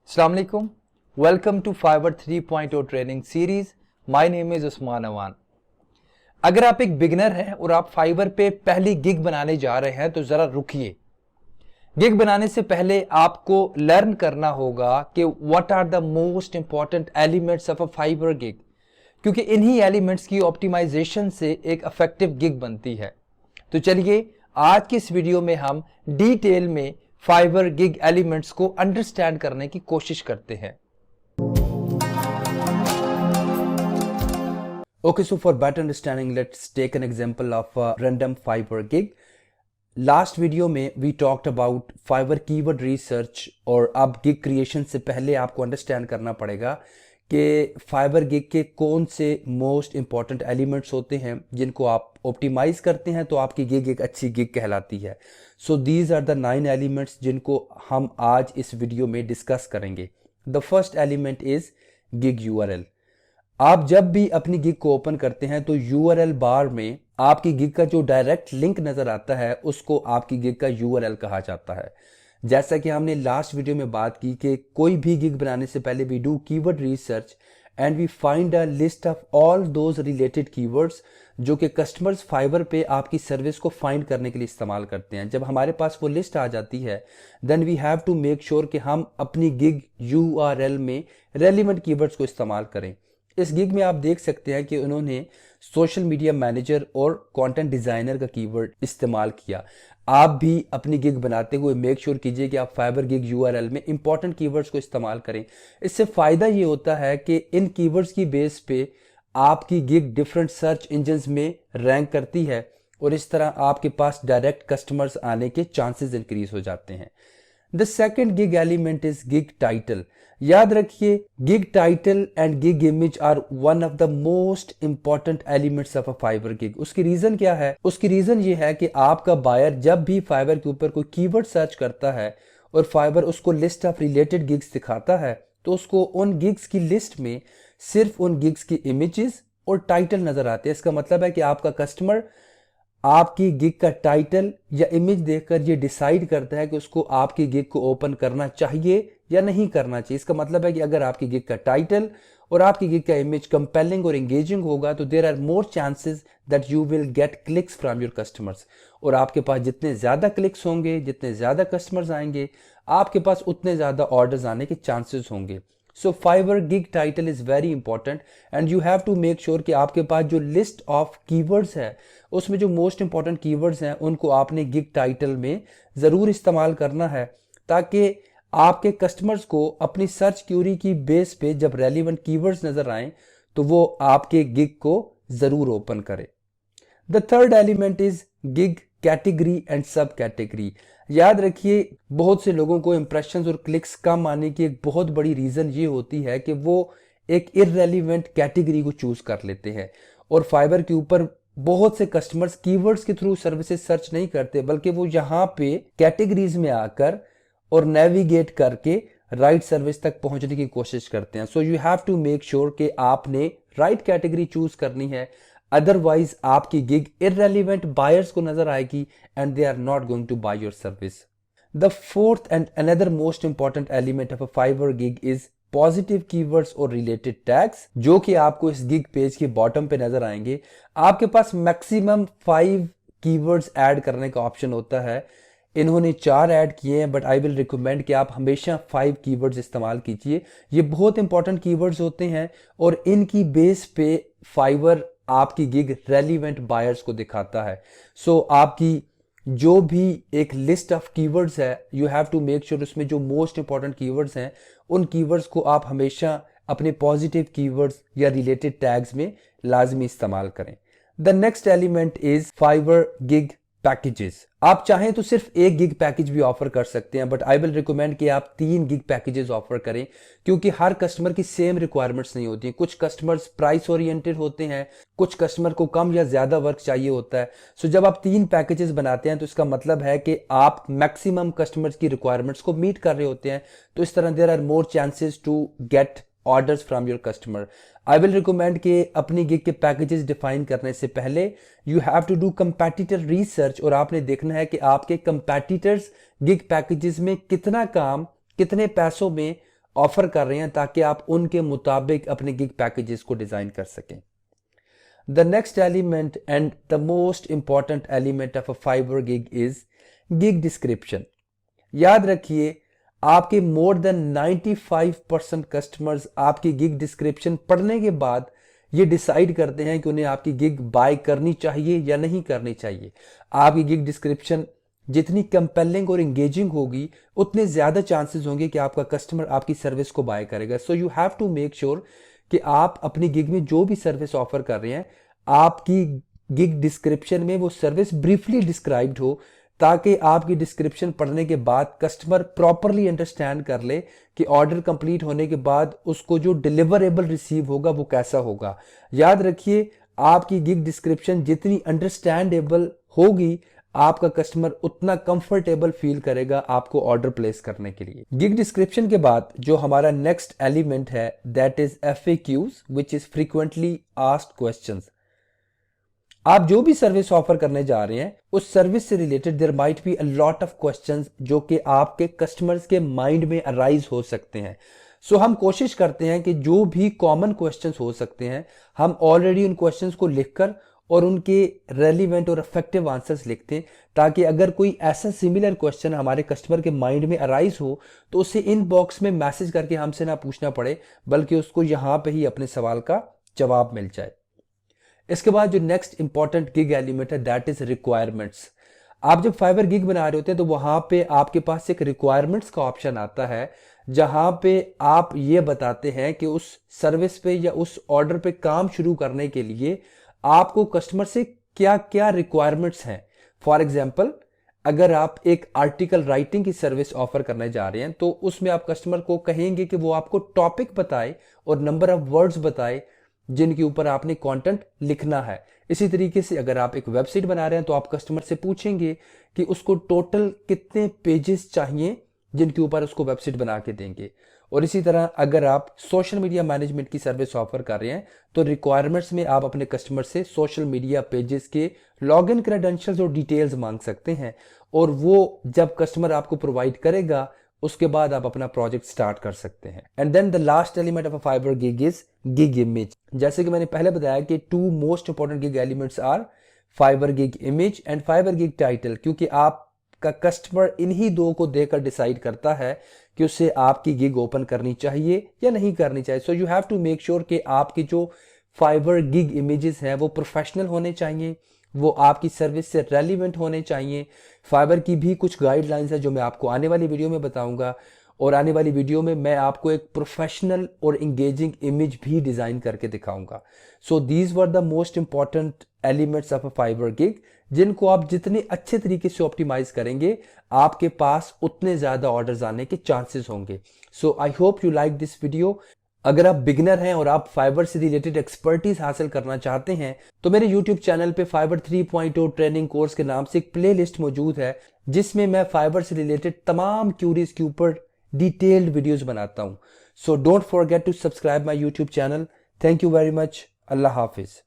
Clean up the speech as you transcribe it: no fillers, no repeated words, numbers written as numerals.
Assalamu alaikum. Welcome to Fiverr 3.0 training series. My name is Usman Awan. अगर आप एक beginner हैं और आप फाइवर पे पहली गिग बनाने जा रहे हैं तो जरा रुकिए. गिग बनाने से पहले आपको लर्न करना होगा कि what are the most important elements of a Fiverr gig, क्योंकि इन्हीं एलिमेंट्स की ऑप्टिमाइजेशन से एक इफेक्टिव गिग बनती है. तो चलिए आज की इस वीडियो में हम डिटेल में फाइवर गिग एलिमेंट्स को अंडरस्टैंड करने की कोशिश करते हैं. Okay, so for better understanding, let's take an example of a random Fiverr gig. Last video में we talked about Fiverr keyword research, और अब गिग क्रिएशन से पहले आपको अंडरस्टैंड करना पड़ेगा कि फाइवर गिग के कौन से मोस्ट इंपॉर्टेंट एलिमेंट्स होते हैं जिनको आप ऑप्टिमाइज करते हैं तो आपकी गिग एक अच्छी गिग कहलाती है. So these are the 9 elements जिनको हम आज इस वीडियो में डिस्कस करेंगे. The first element is gig URL. आप जब भी अपनी गिग को ओपन करते हैं तो यूआरएल बार में आपकी गिग का जो डायरेक्ट लिंक नजर आता है उसको आपकी गिग का यूआरएल कहा जाता है. जैसा कि हमने लास्ट वीडियो में बात की कि कोई भी गिग बनाने से पहले we do keyword research and we find a list of all those related keywords जो कि कस्टमर्स फाइवर पे आपकी सर्विस को फाइंड करने के लिए इस्तेमाल करते हैं. जब हमारे पास वो लिस्ट आ जाती है then we have to make sure कि हम अपनी गिग यूआरएल में रेलिवेंट कीवर्ड्स को इस्तेमाल करें. इस गिग में आप देख सकते हैं कि उन्होंने सोशल मीडिया मैनेजर और कंटेंट डिजाइनर का कीवर्ड इस्तेमाल किया. आप भी अपनी गिग बनाते हुए मेक श्योर कीजिए कि आप फाइवर गिग यूआरएल में इंपॉर्टेंट कीवर्ड्स को इस्तेमाल करें. इससे फायदा ये होता है कि इन कीवर्ड्स की बेस पे आपकी गिग डिफरेंट सर्च इंजन्स में रैंक करती है और इस तरह आपके पास डायरेक्ट कस्टमर्स आने के चांसेस इंक्रीज हो जाते हैं. The second gig element is gig title. याद रखिए, gig title and gig image are one of the most important elements of a Fiverr gig. उसकी रीजन क्या है? उसकी रीजन ये है कि आपका बायर जब भी फाइवर के ऊपर कोई कीवर्ड सर्च करता है और फाइवर उसको लिस्ट ऑफ रिलेटेड गिग्स दिखाता है तो उसको उन गिग्स की लिस्ट में सिर्फ उन गिग्स की इमेजेस और टाइटल नजर आते हैं. इसका मतलब है कि आपका कस्टमर आपकी गिग का टाइटल या इमेज देखकर ये डिसाइड करता है कि उसको आपकी गिग को ओपन करना चाहिए या नहीं करना चाहिए. इसका मतलब है कि अगर आपकी गिग का टाइटल और आपकी गिग का इमेज कंपेलिंग और एंगेजिंग होगा तो there are more chances that you will get clicks from your customers. और आपके पास जितने ज्यादा क्लिक्स होंगे, जितने ज्यादा कस्टमर्स आएंगे, आपके पास उतने ज्यादा ऑर्डर्स आने के चांसेस होंगे. So Fiverr gig title is very important and you have to make sure कि आपके पास जो लिस्ट ऑफ कीवर्ड्स है उसमें जो मोस्ट इंपॉर्टेंट कीवर्ड्स हैं उनको आपने गिग टाइटल में जरूर इस्तेमाल करना है ताकि आपके कस्टमर्स को अपनी सर्च क्यूरी की बेस पे जब रेलिवेंट कीवर्ड्स नजर आए तो वो आपके गिग को जरूर ओपन करे. The third element is gig category and सब कैटेगरी. याद रखिए, बहुत से लोगों को इंप्रेशंस और क्लिक्स कम आने की एक बहुत बड़ी रीजन ये होती है कि वो एक इररेलीवेंट कैटेगरी को चूज कर लेते हैं और फाइवर के ऊपर बहुत से कस्टमर्स कीवर्ड्स के थ्रू सर्विसेज सर्च नहीं करते बल्कि वो यहाँ पे कैटेगरीज में आकर और नेविगेट करके राइट सर्विस तक पहुंचने की कोशिश करते हैं. So you have to make sure कि आपने राइट कैटेगरी चूज करनी है, अदरवाइज आपकी गिग इररेलीवेंट बायर्स को नजर आएगी and they are not going to buy your service. The fourth and another most important element of a Fiverr gig is positive keywords और related tags, जो कि आपको इस गिग पेज के बॉटम पे नजर आएंगे. आपके पास मैक्सिमम 5 कीवर्ड्स ऐड करने का ऑप्शन होता है. इन्होंने 4 ऐड किए हैं बट आई विल रिकमेंड कि आप हमेशा 5 कीवर्ड्स इस्तेमाल कीजिए. ये बहुत इंपॉर्टेंट कीवर्ड्स होते हैं और इनकी बेस पे फाइवर आपकी गिग रेलिवेंट बायर्स को दिखाता है. सो आपकी जो भी एक लिस्ट ऑफ कीवर्ड्स है you have to make sure उसमें जो मोस्ट इंपॉर्टेंट कीवर्ड्स हैं उन कीवर्ड्स को आप हमेशा अपने पॉजिटिव कीवर्ड्स या रिलेटेड टैग्स में लाजमी इस्तेमाल करें. The next element is Fiverr gig packages. आप चाहें तो सिर्फ एक गिग पैकेज भी ऑफर कर सकते हैं बट आई विल रिकमेंड कि आप 3 गिग पैकेजेस ऑफर करें क्योंकि हर कस्टमर की सेम रिक्वायरमेंट्स नहीं होती. कुछ कस्टमर्स प्राइस ओरिएंटेड होते हैं, कुछ कस्टमर को कम या ज्यादा वर्क चाहिए होता है. सो जब आप 3 पैकेजेस बनाते हैं तो इसका मतलब है कि आप मैक्सिमम कस्टमर्स की रिक्वायरमेंट्स को मीट कर रहे होते हैं. तो इस तरह there are more chances to get orders from your customer. I will recommend कि अपनी गिग के पैकेजेस डिफाइन करने से पहले you have to do competitor research और आपने देखना है कि आपके कंपैटिटर्स गिग पैकेजेस में कितना काम कितने पैसों में ऑफर कर रहे हैं ताकि आप उनके मुताबिक अपने गिग पैकेजेस को डिजाइन कर सकें। The next element and the most important element of a Fiverr gig is gig description. याद रखिए, आपके मोर देन 95% कस्टमर्स आपकी गिग डिस्क्रिप्शन पढ़ने के बाद ये डिसाइड करते हैं कि उन्हें आपकी गिग बाय करनी चाहिए या नहीं करनी चाहिए। आपकी गिग डिस्क्रिप्शन जितनी कंपेलिंग और एंगेजिंग होगी, उतने ज्यादा चांसेस होंगे कि आपका कस्टमर आपकी सर्विस को बाय करेगा। So you have to make sure कि आप अपनी गिग में जो भी सर्विस ऑफर कर रहे हैं, आपकी गिग डिस्क्रिप्शन में वो सर्विस ब्रीफली डिस्क्राइब्ड हो, ताकि आपकी डिस्क्रिप्शन पढ़ने के बाद कस्टमर प्रॉपरली अंडरस्टैंड कर ले कि ऑर्डर कंप्लीट होने के बाद उसको जो डिलीवरेबल रिसीव होगा वो कैसा होगा। याद रखिए, आपकी गिग डिस्क्रिप्शन जितनी अंडरस्टैंडेबल होगी, आपका कस्टमर उतना कंफर्टेबल फील करेगा आपको ऑर्डर प्लेस करने के लिए। गिग डिस्क्रिप्शन के बाद जो हमारा नेक्स्ट एलिमेंट है, that is FAQs, which is frequently asked questions. आप जो भी सर्विस ऑफर करने जा रहे हैं, उस सर्विस से related there might be a lot of questions जो कि आपके कस्टमर्स के माइंड में अराइज हो सकते हैं। सो हम कोशिश करते हैं कि जो भी कॉमन क्वेश्चंस हो सकते हैं, हम ऑलरेडी उन क्वेश्चंस को लिखकर और उनके रेलिवेंट और इफेक्टिव आंसर्स लिखते हैं, ताकि अगर कोई ऐसा सिमिलर क्वेश्चन हमारे कस्टमर के माइंड में अराइज हो तो उसे इनबॉक्स में मैसेज करके हमसे ना पूछना पड़े, बल्कि उसको यहाँ पे ही अपने सवाल का जवाब मिल जाए। इसके बाद जो नेक्स्ट इंपॉर्टेंट गिग एलिमेंट है, दैट इज रिक्वायरमेंट्स। आप जब फाइबर गिग बना रहे होते हैं तो वहां पे आपके पास एक रिक्वायरमेंट्स का ऑप्शन आता है, जहां पे आप ये बताते हैं कि उस सर्विस पे या उस ऑर्डर पे काम शुरू करने के लिए आपको कस्टमर से क्या क्या रिक्वायरमेंट्स हैं। फॉर एग्जाम्पल, अगर आप एक आर्टिकल राइटिंग की सर्विस ऑफर करने जा रहे हैं तो उसमें आप कस्टमर को कहेंगे कि वो आपको टॉपिक बताए और नंबर ऑफ वर्ड्स बताए जिनके ऊपर आपने कंटेंट लिखना है। इसी तरीके से अगर आप एक वेबसाइट बना रहे हैं तो आप कस्टमर से पूछेंगे कि उसको टोटल कितने पेजेस चाहिए जिनके ऊपर उसको वेबसाइट बना के देंगे। और इसी तरह अगर आप सोशल मीडिया मैनेजमेंट की सर्विस ऑफर कर रहे हैं तो रिक्वायरमेंट्स में आप अपने कस्टमर से सोशल मीडिया पेजेस के लॉगिन क्रेडेंशियल्स और डिटेल्स मांग सकते हैं, और वो जब कस्टमर आपको प्रोवाइड करेगा उसके बाद आप अपना प्रोजेक्ट स्टार्ट कर सकते हैं। And then the last element of a Fiverr gig is gig image. जैसे कि मैंने पहले बताया कि two most important gig elements are Fiverr gig image and Fiverr gig title, क्योंकि आपका कस्टमर इन्हीं दो को देखकर डिसाइड करता है कि उसे आपकी गिग ओपन करनी चाहिए या नहीं करनी चाहिए। So you have to make sure कि आपकी जो फाइबर गिग इमेजेस हैं वो प्रोफेशनल होने चाहिए, वो आपकी सर्विस से रेलिवेंट होने चाहिए। फाइबर की भी कुछ गाइडलाइंस है जो मैं आपको आने वाली वीडियो में बताऊंगा, और आने वाली वीडियो में मैं आपको एक प्रोफेशनल और इंगेजिंग इमेज भी डिजाइन करके दिखाऊंगा। So these were the most important elements of a Fiverr gig, जिनको आप जितने अच्छे तरीके से ऑप्टिमाइज करेंगे, आपके पास उतने ज्यादा ऑर्डर्स आने के चांसेस होंगे। So I hope you like this video. अगर आप बिगिनर हैं और आप फाइबर से रिलेटेड एक्सपर्टीज हासिल करना चाहते हैं तो मेरे YouTube चैनल पे फाइबर 3.0 ट्रेनिंग कोर्स के नाम से एक प्लेलिस्ट मौजूद है, जिसमें मैं फाइबर से रिलेटेड तमाम क्यूरीज के ऊपर डिटेल्ड वीडियोस बनाता हूं। So don't forget to subscribe my YouTube channel. Thank you very much. अल्लाह हाफिज।